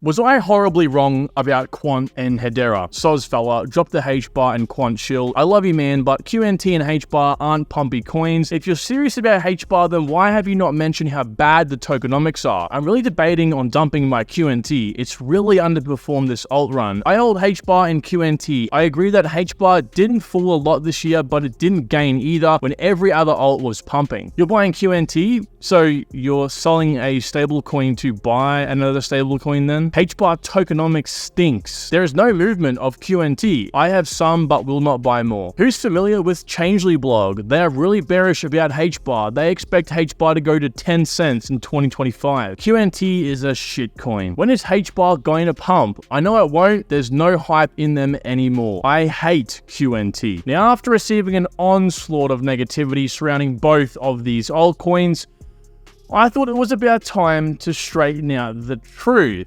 Was I horribly wrong about Quant and Hedera? Soz fella, drop the HBAR and Quant shield. I love you, man, but QNT and HBAR aren't pumpy coins. If you're serious about HBAR, then why have you not mentioned how bad the tokenomics are? I'm really debating on dumping my QNT. It's really underperformed this alt run. I hold HBAR and QNT. I agree that HBAR didn't fall a lot this year, but it didn't gain either when every other alt was pumping. You're buying QNT, so you're selling a stable coin to buy another stable coin then? HBAR tokenomics stinks. There is no movement of QNT. I have some, but will not buy more. Who's familiar with Changelly blog? They are really bearish about HBAR. They expect HBAR to go to 10 cents in 2025. QNT is a shit coin. When is HBAR going to pump? I know it won't. There's no hype in them anymore. I hate QNT. Now, after receiving an onslaught of negativity surrounding both of these altcoins, I thought it was about time to straighten out the truth.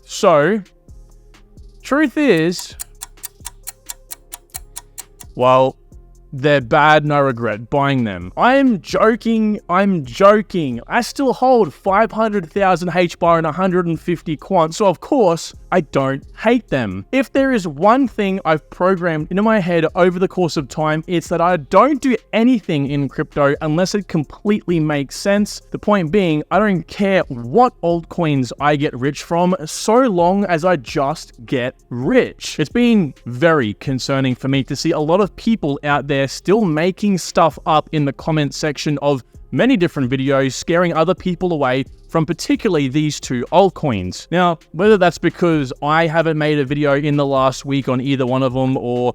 So, truth is, well, they're bad, no regret buying them. I'm joking. I still hold 500,000 HBAR and 150 Quant, so of course, I don't hate them. If there is one thing I've programmed into my head over the course of time, it's that I don't do anything in crypto unless it completely makes sense. The point being, I don't care what altcoins I get rich from, so long as I just get rich. It's been very concerning for me to see a lot of people out there still making stuff up in the comment section of many different videos, scaring other people away from particularly these two altcoins. Now, whether that's because I haven't made a video in the last week on either one of them, or,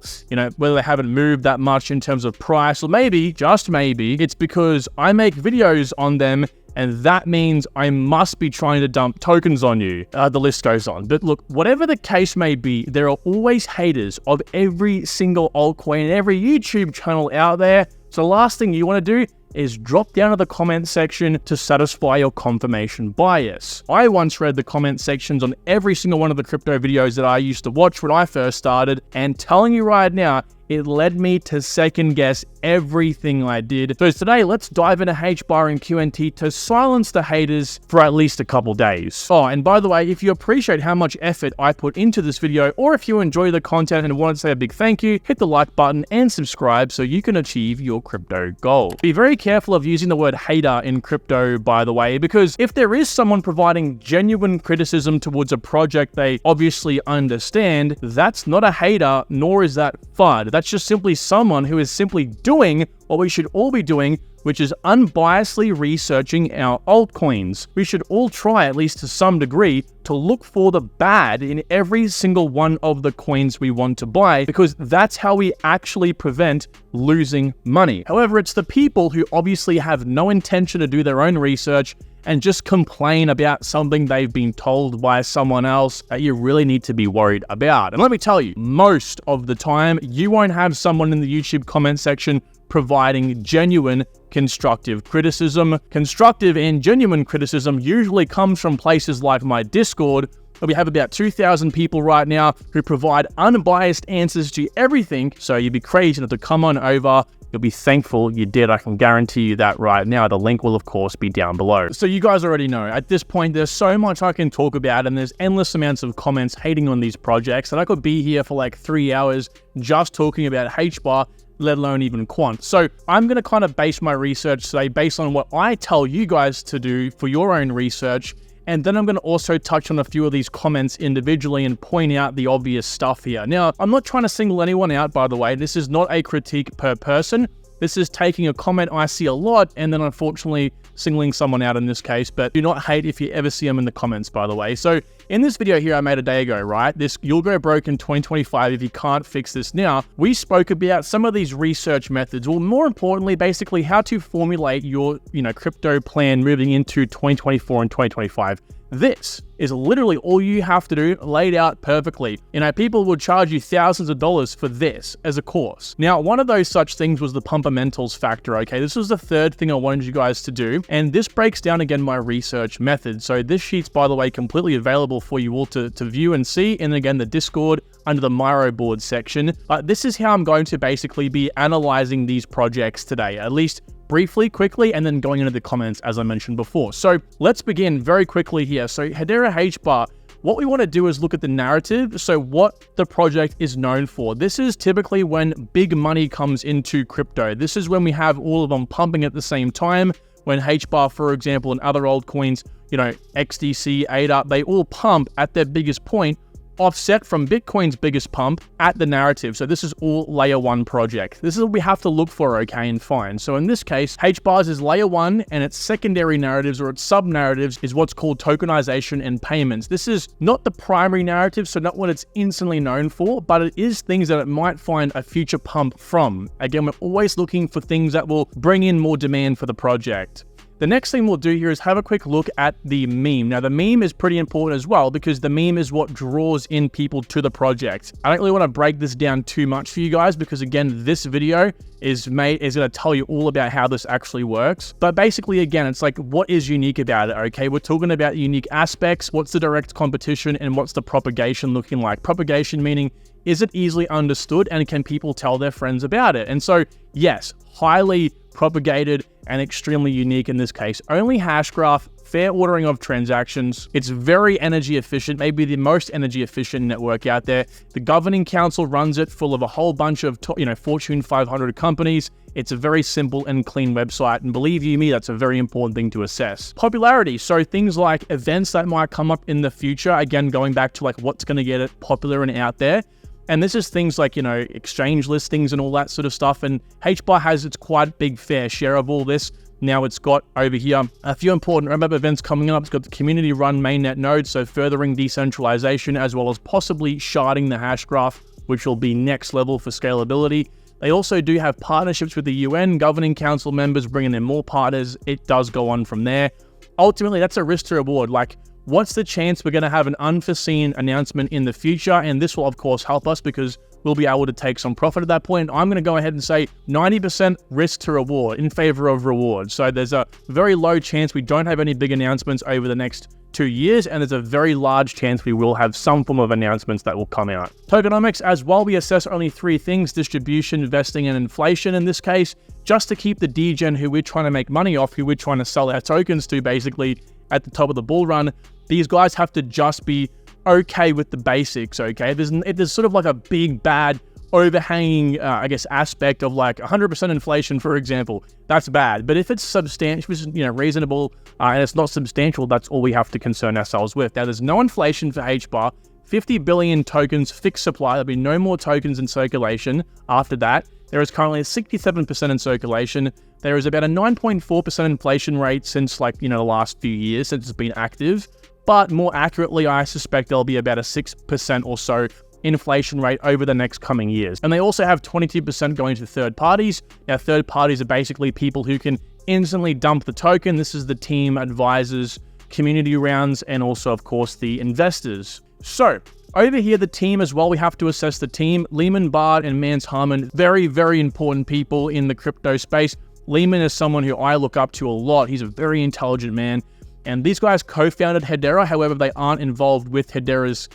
whether they haven't moved that much in terms of price, or maybe, just maybe, it's because I make videos on them and that means I must be trying to dump tokens on you. The list goes on. But look, whatever the case may be, there are always haters of every single altcoin and every YouTube channel out there. So the last thing you want to do is drop down to the comment section to satisfy your confirmation bias. I once read the comment sections on every single one of the crypto videos that I used to watch when I first started, and telling you right now, it led me to second guess everything I did. So today, let's dive into HBAR and QNT to silence the haters for at least a couple days. Oh, and by the way, if you appreciate how much effort I put into this video, or if you enjoy the content and want to say a big thank you, hit the like button and subscribe so you can achieve your crypto goal. Be very careful of using the word hater in crypto, by the way, because if there is someone providing genuine criticism towards a project they obviously understand, that's not a hater, nor is that FUD. That's just simply someone who is simply doing what we should all be doing, which is unbiasedly researching our altcoins. We should all try, at least to some degree, to look for the bad in every single one of the coins we want to buy, because that's how we actually prevent losing money. However, it's the people who obviously have no intention to do their own research and just complain about something they've been told by someone else that you really need to be worried about. And let me tell you, most of the time, you won't have someone in the YouTube comment section providing genuine constructive criticism. Constructive and genuine criticism usually comes from places like my Discord, where we have about 2,000 people right now who provide unbiased answers to everything. So you'd be crazy not to come on over. You'll be thankful you did. I can guarantee you that right now. The link will, of course, be down below. So you guys already know, at this point, there's so much I can talk about, and there's endless amounts of comments hating on these projects that I could be here for like 3 hours just talking about HBAR, let alone even Quant. So I'm going to kind of base my research today based on what I tell you guys to do for your own research. And then I'm going to also touch on a few of these comments individually and point out the obvious stuff here. Now, I'm not trying to single anyone out, by the way. This is not a critique per person. This is taking a comment I see a lot and then unfortunately singling someone out in this case, but do not hate if you ever see them in the comments, by the way. So in this video here I made a day ago, right? You'll go broke in 2025 if you can't fix this now. We spoke about some of these research methods, or more importantly, basically how to formulate your, crypto plan moving into 2024 and 2025. This is literally all you have to do, laid out perfectly. People will charge you thousands of dollars for this as a course. Now, one of those such things was the Pumpermentals factor, okay? This was the third thing I wanted you guys to do, and this breaks down again my research method. So this sheet's, by the way, completely available for you all to view and see, and again, the Discord under the Miro board section. This is how I'm going to basically be analyzing these projects today, at least briefly, quickly, and then going into the comments as I mentioned before. So let's begin very quickly here. So Hedera HBAR, what we want to do is look at the narrative, so what the project is known for. This is typically when big money comes into crypto. This is when we have all of them pumping at the same time. When HBAR, for example, and other altcoins, XDC, ADA, they all pump at their biggest point, offset from Bitcoin's biggest pump at the narrative. So this is all layer 1 project. This is what we have to look for, okay, and find. So in this case, HBAR's is layer 1, and its secondary narratives or its sub-narratives is what's called tokenization and payments. This is not the primary narrative, so not what it's instantly known for, but it is things that it might find a future pump from. Again, we're always looking for things that will bring in more demand for the project. The next thing we'll do here is have a quick look at the meme. Now, the meme is pretty important as well because the meme is what draws in people to the project. I don't really want to break this down too much for you guys because, again, this video is going to tell you all about how this actually works. But basically, again, it's like, what is unique about it, okay? We're talking about unique aspects, what's the direct competition, and what's the propagation looking like. Propagation meaning, is it easily understood and can people tell their friends about it? And so, yes, highly propagated and extremely unique in this case. Only Hashgraph, fair ordering of transactions. It's very energy efficient, maybe the most energy efficient network out there. The governing council runs it full of a whole bunch of Fortune 500 companies. It's a very simple and clean website, and believe you me, that's a very important thing to assess. Popularity, so things like events that might come up in the future, again, going back to like what's going to get it popular and out there. And this is things like, exchange listings and all that sort of stuff. And HBAR has its quite big fair share of all this. Now it's got over here a few important roadmap events coming up. It's got the community run mainnet node, so furthering decentralization as well as possibly sharding the hash graph, which will be next level for scalability. They also do have partnerships with the UN, governing council members, bringing in more partners. It does go on from there. Ultimately, that's a risk to reward. Like, what's the chance we're going to have an unforeseen announcement in the future? And this will, of course, help us because we'll be able to take some profit at that point. I'm going to go ahead and say 90% risk to reward in favor of reward. So there's a very low chance we don't have any big announcements over the next 2 years, and there's a very large chance we will have some form of announcements that will come out. Tokenomics, as well, we assess only 3 things: distribution, vesting, and inflation in this case, just to keep the degen who we're trying to make money off, who we're trying to sell our tokens to basically at the top of the bull run. These guys have to just be okay with the basics, okay? There's sort of like a big bad overhanging, aspect of like 100% inflation, for example. That's bad. But if it's substantial, reasonable, and it's not substantial, that's all we have to concern ourselves with. Now, there's no inflation for HBAR. 50 billion tokens fixed supply. There'll be no more tokens in circulation after that. There is currently a 67% in circulation. There is about a 9.4% inflation rate since the last few years since it's been active. But more accurately, I suspect there'll be about a 6% or so inflation rate over the next coming years. And they also have 22% going to third parties. Now, third parties are basically people who can instantly dump the token. This is the team, advisors, community rounds, and also, of course, the investors. So over here, the team as well, we have to assess the team. Lehman, Bard, and Mans Harmon, very, very important people in the crypto space. Lehman is someone who I look up to a lot. He's a very intelligent man. And these guys co-founded Hedera. However, they aren't involved with Hedera's,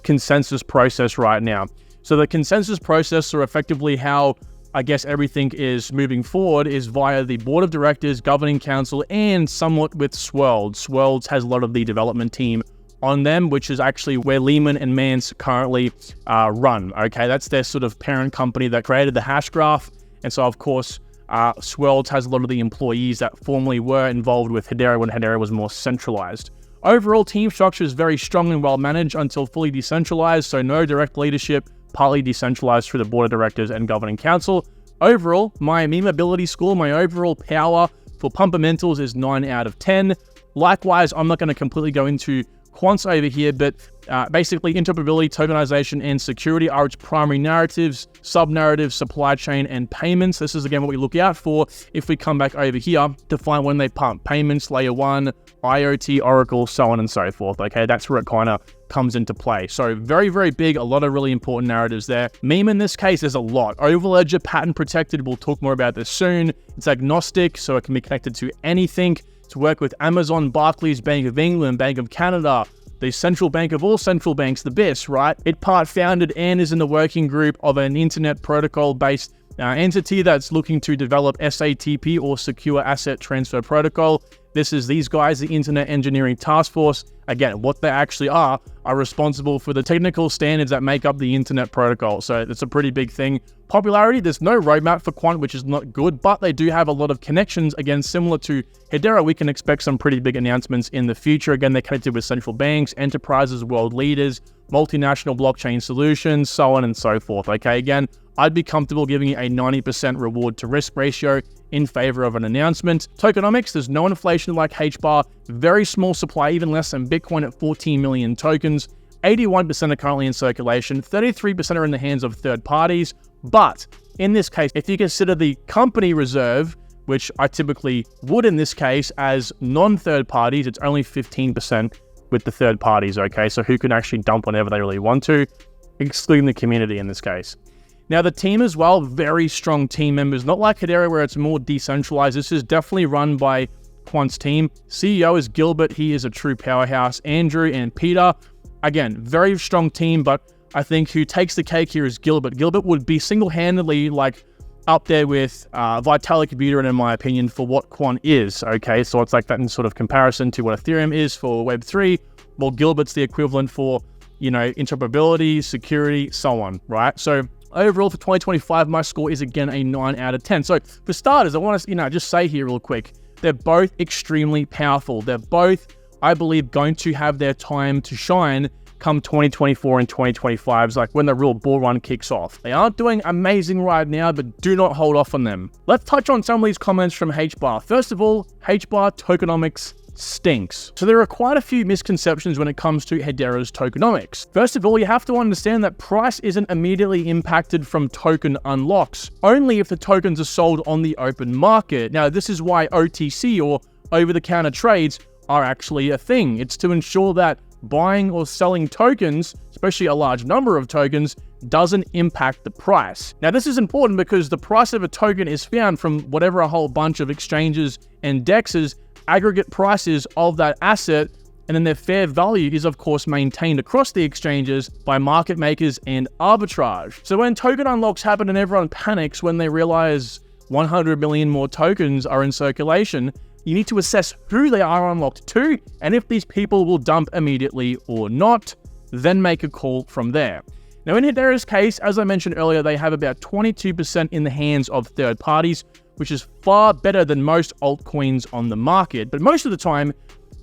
consensus process right now. So the consensus process, or effectively how, everything is moving forward, is via the board of directors, governing council, and somewhat with Swirlds. Swirlds has a lot of the development team on them, which is actually where Lehman and Mans currently run. Okay, that's their sort of parent company that created the hash graph. And so, of course, Swirlds has a lot of the employees that formerly were involved with Hedera when Hedera was more centralized. Overall, team structure is very strong and well managed until fully decentralized, so no direct leadership, partly decentralized through the board of directors and governing council. Overall, my meme ability score, my overall power for Pumpermentals is 9 out of 10. Likewise, I'm not going to completely go into quants over here, but basically interoperability, tokenization, and security are its primary narratives, sub-narratives, supply chain, and payments. This is, again, what we look out for if we come back over here to find when they pump. Payments, layer 1, IoT, Oracle, so on and so forth. Okay, that's where it kind of comes into play. So very, very big, a lot of really important narratives there. Meme in this case is a lot. Overledger, patent protected. We'll talk more about this soon. It's agnostic, so it can be connected to anything. To work with Amazon, Barclays, Bank of England, Bank of Canada, the central bank of all central banks, the BIS, right? It part founded and is in the working group of an internet protocol-based entity that's looking to develop SATP or Secure Asset Transfer Protocol. This is these guys, the Internet Engineering Task Force. Again, what they actually are responsible for the technical standards that make up the internet protocol. So it's a pretty big thing. Popularity, there's no roadmap for Quant, which is not good, but they do have a lot of connections. Again, similar to Hedera, we can expect some pretty big announcements in the future. Again, they're connected with central banks, enterprises, world leaders, multinational blockchain solutions, so on and so forth. Okay, again, I'd be comfortable giving it a 90% reward to risk ratio in favor of an announcement. Tokenomics, there's no inflation like HBAR, very small supply, even less than Bitcoin at 14 million tokens. 81% are currently in circulation, 33% are in the hands of third parties. But in this case, if you consider the company reserve, which I typically would in this case as non-third parties, it's only 15% with the third parties, okay? So who can actually dump whenever they really want to, excluding the community in this case. Now the team as well, very strong team members, not like Hedera where it's more decentralized. This is definitely run by Quant's team. CEO is Gilbert, he is a true powerhouse. Andrew and Peter, again, very strong team, but I think who takes the cake here is Gilbert. Gilbert would be single-handedly like up there with Vitalik Buterin in my opinion for what Quant is, okay? So it's like that in sort of comparison to what Ethereum is for Web3. Well, Gilbert's the equivalent for, you know, interoperability, security, so on, right? So overall for 2025, my score is again a 9 out of 10. So for starters, I want to, just say here real quick, they're both extremely powerful. They're both, I believe, going to have their time to shine come 2024 and 2025, like when the real bull run kicks off. They aren't doing amazing right now, but do not hold off on them. Let's touch on some of these comments from HBAR. First of all, HBAR tokenomics stinks. So there are quite a few misconceptions when it comes to Hedera's tokenomics. First of all, you have to understand that price isn't immediately impacted from token unlocks, only if the tokens are sold on the open market. Now, this is why OTC or over-the-counter trades are actually a thing. It's to ensure that buying or selling tokens, especially a large number of tokens, doesn't impact the price. Now, this is important because the price of a token is found from whatever a whole bunch of exchanges and dexes aggregate prices of that asset, and then their fair value is of course maintained across the exchanges by market makers and arbitrage. So when token unlocks happen and everyone panics when they realize 100 million more tokens are in circulation, you need to assess who they are unlocked to and if these people will dump immediately or not, then make a call from there. Now in Hedera's case, as I mentioned earlier, they have about 22% in the hands of third parties, which is far better than most altcoins on the market. But most of the time,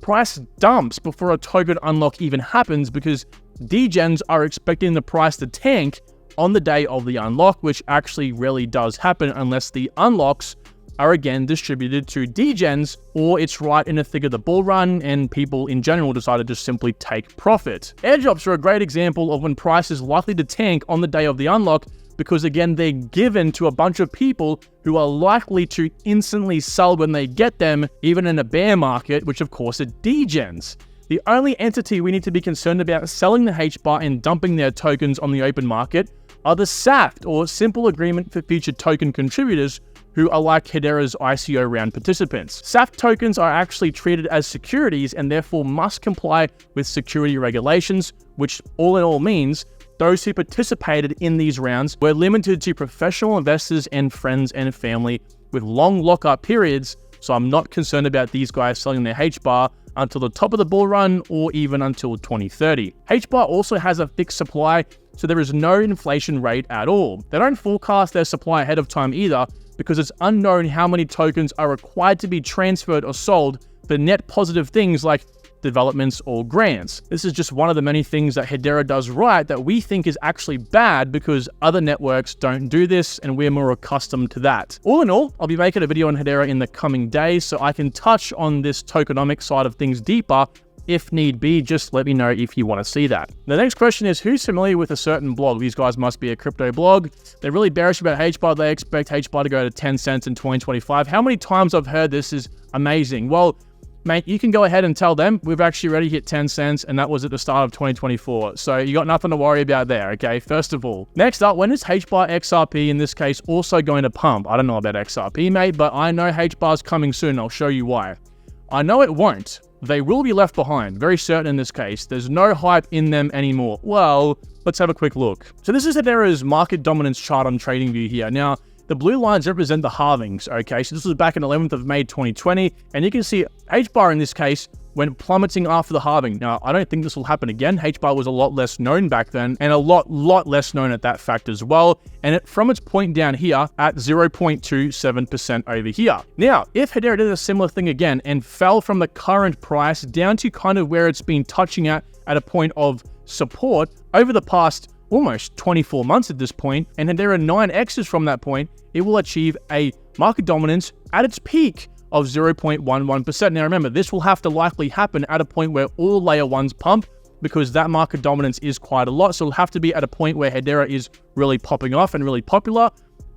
price dumps before a token unlock even happens because degens are expecting the price to tank on the day of the unlock, which actually rarely does happen unless the unlocks are again distributed to degens, or it's right in the thick of the bull run and people in general decide to just simply take profit. Airdrops are a great example of when price is likely to tank on the day of the unlock because again, they're given to a bunch of people who are likely to instantly sell when they get them, even in a bear market, which of course are degens. The only entity we need to be concerned about selling the HBAR and dumping their tokens on the open market are the SAFT, or Simple Agreement for Future Token Contributors, who are like Hedera's ICO round participants. SAFT tokens are actually treated as securities and therefore must comply with security regulations, which all in all means those who participated in these rounds were limited to professional investors and friends and family with long lockup periods, so I'm not concerned about these guys selling their HBAR until the top of the bull run or even until 2030. HBAR also has a fixed supply, so there is no inflation rate at all. They don't forecast their supply ahead of time either, because it's unknown how many tokens are required to be transferred or sold for net positive things like developments or grants. This is just one of the many things that Hedera does right that we think is actually bad because other networks don't do this and we're more accustomed to that. All in all, I'll be making a video on Hedera in the coming days so I can touch on this tokenomic side of things deeper if need be. Just let me know if you want to see that. The next question is, who's familiar with a certain blog? These guys must be a crypto blog. They're really bearish about HBAR. They expect HBAR to go to 10 cents in 2025. How many times I've heard this is amazing? Well, mate, you can go ahead and tell them we've actually already hit 10 cents and that was at the start of 2024. So you got nothing to worry about there, okay? First of all. Next up, when is HBAR XRP in this case also going to pump? I don't know about XRP, mate, but I know HBAR's coming soon. I'll show you why. I know it won't. They will be left behind, very certain in this case. There's no hype in them anymore. Well, let's have a quick look. So this is Hedera's market dominance chart on TradingView here. Now, The blue lines represent the halvings, okay? So this was back in 11th of May 2020, and you can see HBAR in this case went plummeting after the halving. Now, I don't think this will happen again. HBAR was a lot less known back then, and a lot less known at that fact as well. And from its point down here at 0.27% over here. Now, if Hedera did a similar thing again and fell from the current price down to kind of where it's been touching at a point of support over the past almost 24 months at this point, and there are 9x's from that point, it will achieve a market dominance at its peak of 0.11%. Now remember, this will have to likely happen at a point where all layer ones pump, because that market dominance is quite a lot. So it'll have to be at a point where Hedera is really popping off and really popular.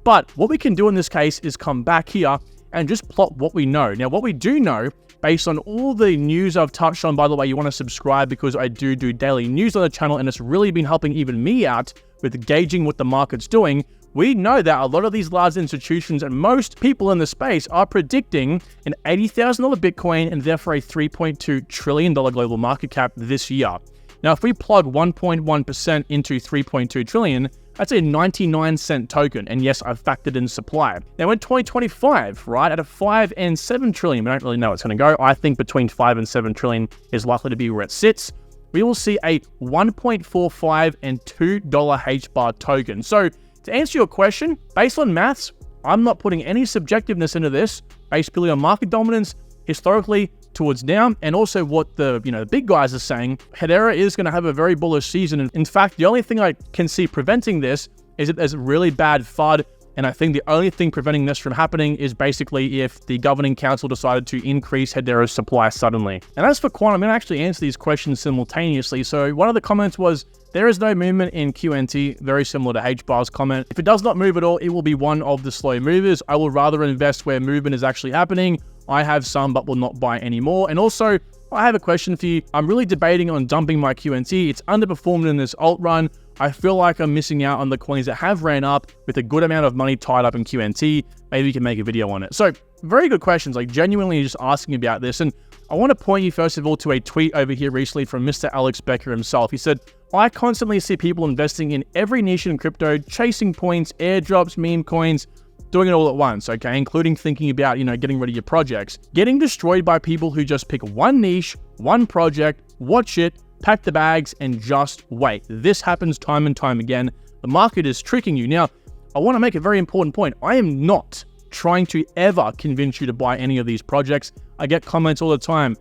But what we can do in this case is come back here and just plot what we know. Now, what we do know, based on all the news I've touched on, by the way, you want to subscribe because I do daily news on the channel, and it's really been helping even me out with gauging what the market's doing. We know that a lot of these large institutions and most people in the space are predicting an $80,000 Bitcoin and therefore a $3.2 trillion global market cap this year. Now, if we plug 1.1% into 3.2 trillion, that's a 99-cent token. And yes, I've factored in supply. Now, in 2025, right, at a 5 and 7 trillion, we don't really know where it's going to go. I think between 5 and 7 trillion is likely to be where it sits. We will see a $1.45 and $2 HBAR token. So, to answer your question, based on maths, I'm not putting any subjectiveness into this, based purely on market dominance, historically towards down, and also what the big guys are saying. Hedera is going to have a very bullish season. And in fact, the only thing I can see preventing this is that there's really bad FUD. And I think the only thing preventing this from happening is basically if the governing council decided to increase Hedera's supply suddenly. And as for Quant, I'm going to actually answer these questions simultaneously. So one of the comments was, there is no movement in QNT, very similar to HBAR's comment. If it does not move at all, it will be one of the slow movers. I will rather invest where movement is actually happening. I have some, but will not buy any more. And also, I have a question for you. I'm really debating on dumping my QNT. It's underperformed in this alt run. I feel like I'm missing out on the coins that have ran up with a good amount of money tied up in QNT. Maybe you can make a video on it. So very good questions, like genuinely just asking about this. And I want to point you first of all to a tweet over here recently from Mr. Alex Becker himself. He said, I constantly see people investing in every niche in crypto, chasing points, airdrops, meme coins, doing it all at once, okay? Including thinking about, getting rid of your projects. Getting destroyed by people who just pick one niche, one project, watch it, pack the bags, and just wait. This happens time and time again. The market is tricking you. Now, I want to make a very important point. I am not trying to ever convince you to buy any of these projects. I get comments all the time,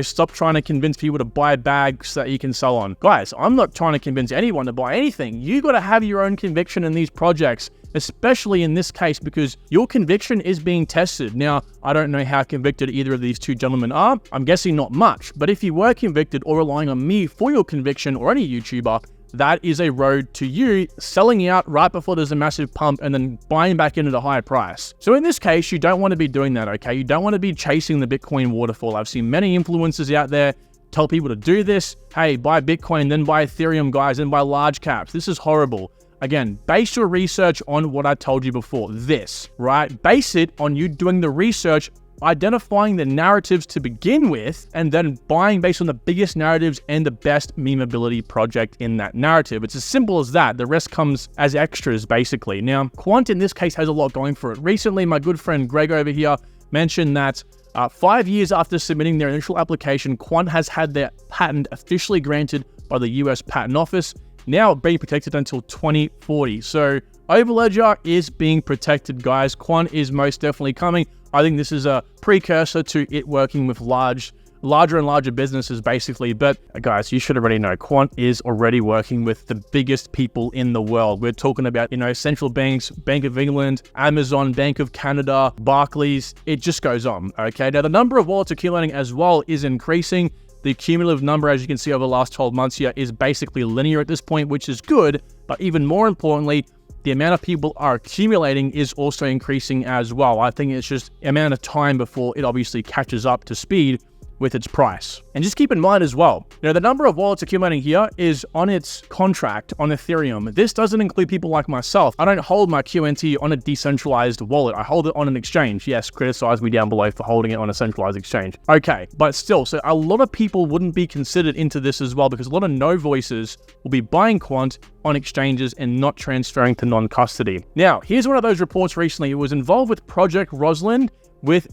stop trying to convince people to buy bags that you can sell on. Guys, I'm not trying to convince anyone to buy anything. You got to have your own conviction in these projects, especially in this case, because your conviction is being tested. Now, I don't know how convicted either of these two gentlemen are. I'm guessing not much, but if you were convicted or relying on me for your conviction, or any YouTuber, that is a road to you selling out right before there's a massive pump and then buying back in at a higher price. So in this case, you don't want to be doing that, okay? You don't want to be chasing the Bitcoin waterfall. I've seen many influencers out there tell people to do this. Hey, buy Bitcoin, then buy Ethereum, guys, then buy large caps. This is horrible. Again, base your research on what I told you before, this, right? Base it on you doing the research, identifying the narratives to begin with, and then buying based on the biggest narratives and the best memeability project in that narrative. It's as simple as that. The rest comes as extras, basically. Now, Quant in this case has a lot going for it. Recently, my good friend Greg over here mentioned that 5 years after submitting their initial application, Quant has had their patent officially granted by the US Patent Office, now being protected until 2040. So Overledger is being protected, guys. Quant is most definitely coming. I think this is a precursor to it working with larger and larger businesses, basically. But guys, you should already know, Quant is already working with the biggest people in the world. We're talking about, central banks, Bank of England, Amazon, Bank of Canada, Barclays. It just goes on, okay? Now, the number of wallets accumulating as well is increasing. The cumulative number, as you can see over the last 12 months here, is basically linear at this point, which is good. But even more importantly, the amount of people are accumulating is also increasing as well. I think it's just the amount of time before it obviously catches up to speed with its price. And just keep in mind as well, the number of wallets accumulating here is on its contract on Ethereum. This doesn't include people like myself. I don't hold my QNT on a decentralized wallet. I hold it on an exchange. Yes, criticize me down below for holding it on a centralized exchange. Okay, but still, so a lot of people wouldn't be considered into this as well, because a lot of no voices will be buying Quant on exchanges and not transferring to non-custody. Now, here's one of those reports recently. It was involved with Project Rosalind.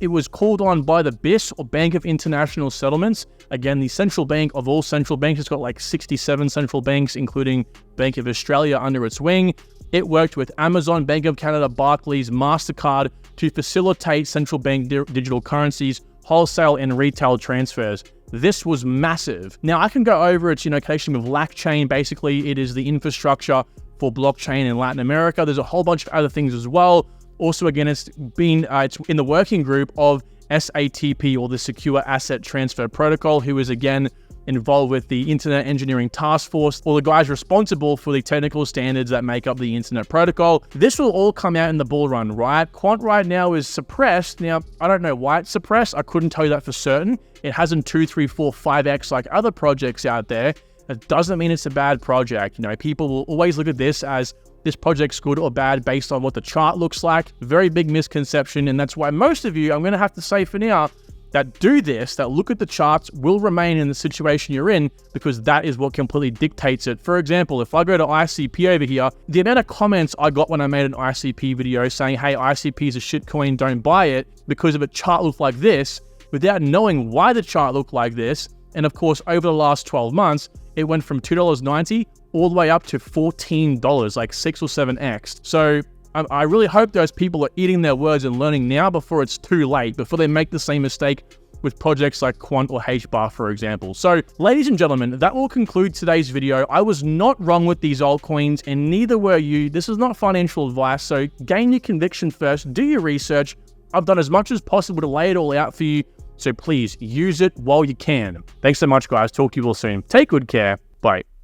It was called on by the BIS, or Bank of International Settlements. Again, the central bank of all central banks. It's got like 67 central banks, including Bank of Australia under its wing. It worked with Amazon, Bank of Canada, Barclays, MasterCard to facilitate central bank digital currencies, wholesale and retail transfers. This was massive. Now, I can go over its, connection with LACchain. Basically, it is the infrastructure for blockchain in Latin America. There's a whole bunch of other things as well. Also, again, it's in the working group of SATP, or the Secure Asset Transfer Protocol, who is, again, involved with the Internet Engineering Task Force, or the guys responsible for the technical standards that make up the Internet Protocol. This will all come out in the bull run, right? Quant right now is suppressed. Now, I don't know why it's suppressed. I couldn't tell you that for certain. It hasn't 2, 3, 4, 5x like other projects out there. That doesn't mean it's a bad project. People will always look at this as this project's good or bad based on what the chart looks like. Very big misconception, and that's why most of you, I'm going to have to say for now, that do this, that look at the charts, will remain in the situation you're in, because that is what completely dictates it. For example, if I go to ICP over here, the amount of comments I got when I made an ICP video saying, hey, ICP is a shitcoin, don't buy it, because of a chart looked like this, without knowing why the chart looked like this. And of course, over the last 12 months, it went from $2.90 all the way up to $14, like 6 or 7x. So I really hope those people are eating their words and learning now before it's too late, before they make the same mistake with projects like Quant or HBAR, for example. So, ladies and gentlemen, that will conclude today's video. I was not wrong with these altcoins, and neither were you. This is not financial advice, so gain your conviction first, do your research. I've done as much as possible to lay it all out for you, so please use it while you can. Thanks so much, guys. Talk to you all soon. Take good care. Bye.